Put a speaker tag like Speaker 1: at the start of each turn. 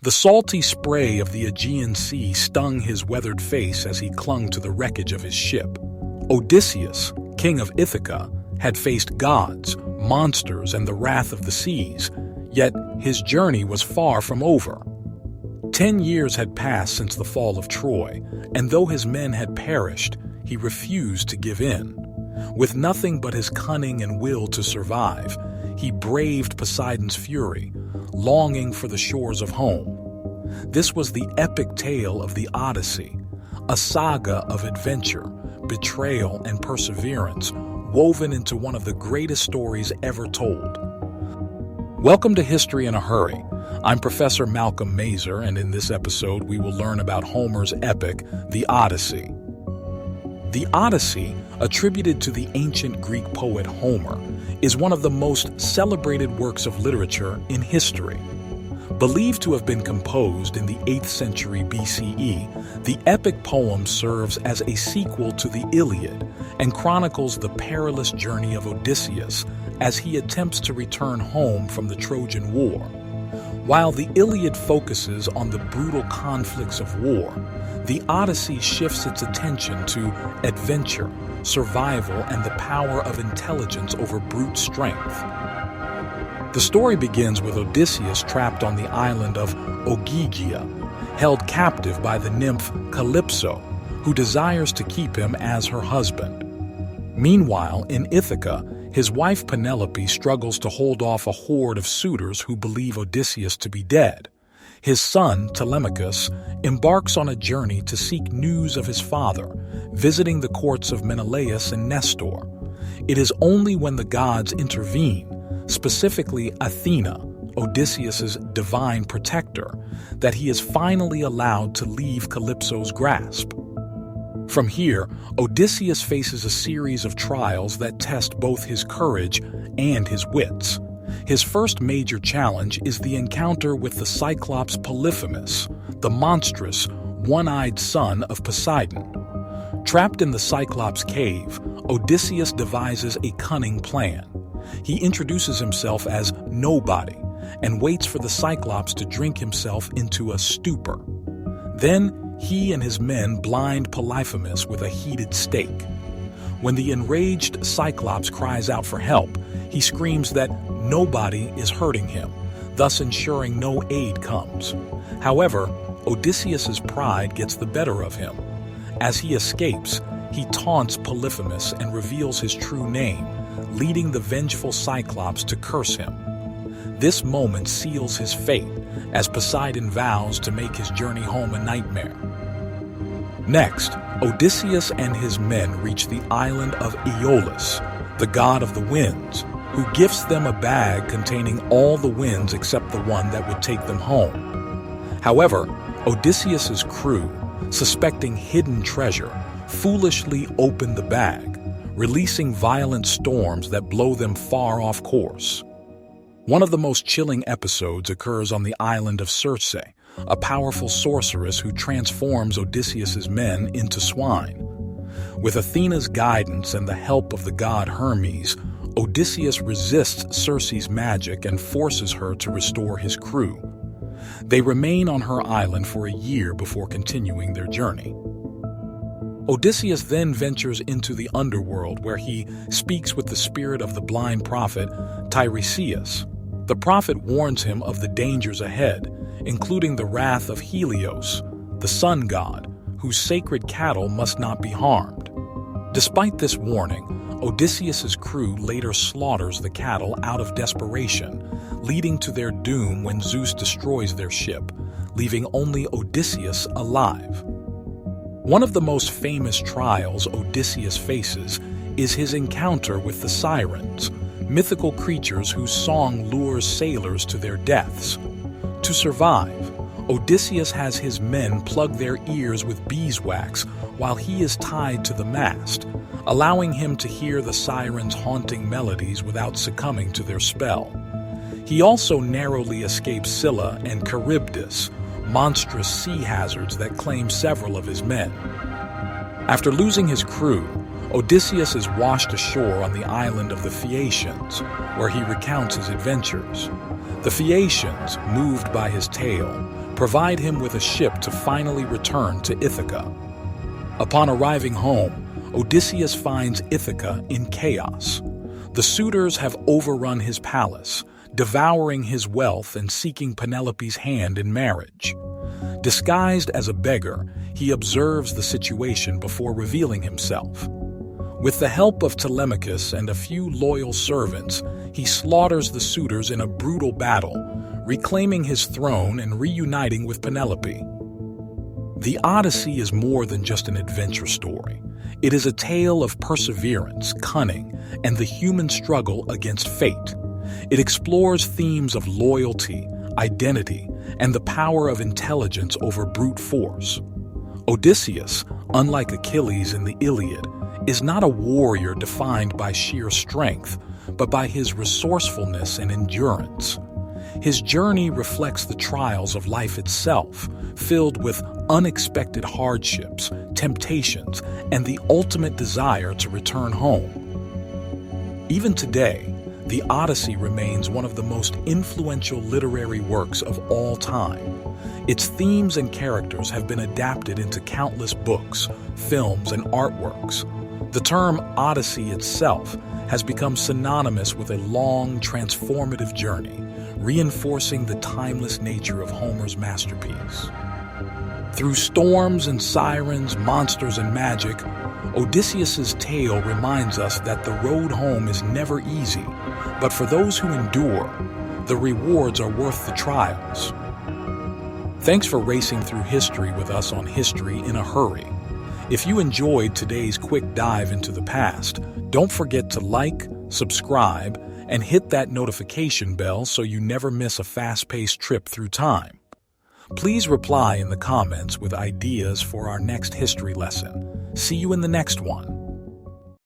Speaker 1: The salty spray of the Aegean Sea stung his weathered face as he clung to the wreckage of his ship. Odysseus, king of Ithaca, had faced gods, monsters, and the wrath of the seas, yet his journey was far from over. 10 years had passed since the fall of Troy, and though his men had perished, he refused to give in. With nothing but his cunning and will to survive, he braved Poseidon's fury, longing for the shores of home. This was the epic tale of the Odyssey, a saga of adventure, betrayal, and perseverance, woven into one of the greatest stories ever told. Welcome to History in a Hurry. I'm Professor Malcolm Mazer, and in this episode we will learn about Homer's epic, the Odyssey. The Odyssey, attributed to the ancient Greek poet Homer, is one of the most celebrated works of literature in history. Believed to have been composed in the 8th century BCE, the epic poem serves as a sequel to the Iliad and chronicles the perilous journey of Odysseus as he attempts to return home from the Trojan War. While the Iliad focuses on the brutal conflicts of war, the Odyssey shifts its attention to adventure, survival, and the power of intelligence over brute strength. The story begins with Odysseus trapped on the island of Ogygia, held captive by the nymph Calypso, who desires to keep him as her husband. Meanwhile, in Ithaca, his wife Penelope struggles to hold off a horde of suitors who believe Odysseus to be dead. His son, Telemachus, embarks on a journey to seek news of his father, visiting the courts of Menelaus and Nestor. It is only when the gods intervene, specifically Athena, Odysseus's divine protector, that he is finally allowed to leave Calypso's grasp. From here, Odysseus faces a series of trials that test both his courage and his wits. His first major challenge is the encounter with the Cyclops Polyphemus, the monstrous, one-eyed son of Poseidon. Trapped in the Cyclops cave, Odysseus devises a cunning plan. He introduces himself as Nobody and waits for the Cyclops to drink himself into a stupor. Then, he and his men blind Polyphemus with a heated stake. When the enraged Cyclops cries out for help, he screams that nobody is hurting him, thus ensuring no aid comes. However, Odysseus's pride gets the better of him. As he escapes, he taunts Polyphemus and reveals his true name, leading the vengeful Cyclops to curse him. This moment seals his fate, as Poseidon vows to make his journey home a nightmare. Next, Odysseus and his men reach the island of Aeolus, the god of the winds, who gifts them a bag containing all the winds except the one that would take them home. However, Odysseus's crew, suspecting hidden treasure, foolishly open the bag, releasing violent storms that blow them far off course. One of the most chilling episodes occurs on the island of Circe, a powerful sorceress who transforms Odysseus's men into swine. With Athena's guidance and the help of the god Hermes, Odysseus resists Circe's magic and forces her to restore his crew. They remain on her island for a year before continuing their journey. Odysseus then ventures into the underworld where he speaks with the spirit of the blind prophet Tiresias. The prophet warns him of the dangers ahead, including the wrath of Helios, the sun god, whose sacred cattle must not be harmed. Despite this warning, Odysseus's crew later slaughters the cattle out of desperation, leading to their doom when Zeus destroys their ship, leaving only Odysseus alive. One of the most famous trials Odysseus faces is his encounter with the Sirens, mythical creatures whose song lures sailors to their deaths. To survive, Odysseus has his men plug their ears with beeswax while he is tied to the mast, allowing him to hear the sirens' haunting melodies without succumbing to their spell. He also narrowly escapes Scylla and Charybdis, monstrous sea hazards that claim several of his men. After losing his crew, Odysseus is washed ashore on the island of the Phaeacians, where he recounts his adventures. The Phaeacians, moved by his tale, provide him with a ship to finally return to Ithaca. Upon arriving home, Odysseus finds Ithaca in chaos. The suitors have overrun his palace, devouring his wealth and seeking Penelope's hand in marriage. Disguised as a beggar, he observes the situation before revealing himself. With the help of Telemachus and a few loyal servants, he slaughters the suitors in a brutal battle, reclaiming his throne and reuniting with Penelope. The Odyssey is more than just an adventure story. It is a tale of perseverance, cunning, and the human struggle against fate. It explores themes of loyalty, identity, and the power of intelligence over brute force. Odysseus, unlike Achilles in the Iliad, is not a warrior defined by sheer strength, but by his resourcefulness and endurance. His journey reflects the trials of life itself, filled with unexpected hardships, temptations, and the ultimate desire to return home. Even today, the Odyssey remains one of the most influential literary works of all time. Its themes and characters have been adapted into countless books, films, and artworks. The term Odyssey itself has become synonymous with a long, transformative journey, reinforcing the timeless nature of Homer's masterpiece. Through storms and sirens, monsters and magic, Odysseus's tale reminds us that the road home is never easy, but for those who endure, the rewards are worth the trials. Thanks for racing through history with us on History in a Hurry. If you enjoyed today's quick dive into the past, don't forget to like, subscribe, and hit that notification bell so you never miss a fast-paced trip through time. Please reply in the comments with ideas for our next history lesson. See you in the next one.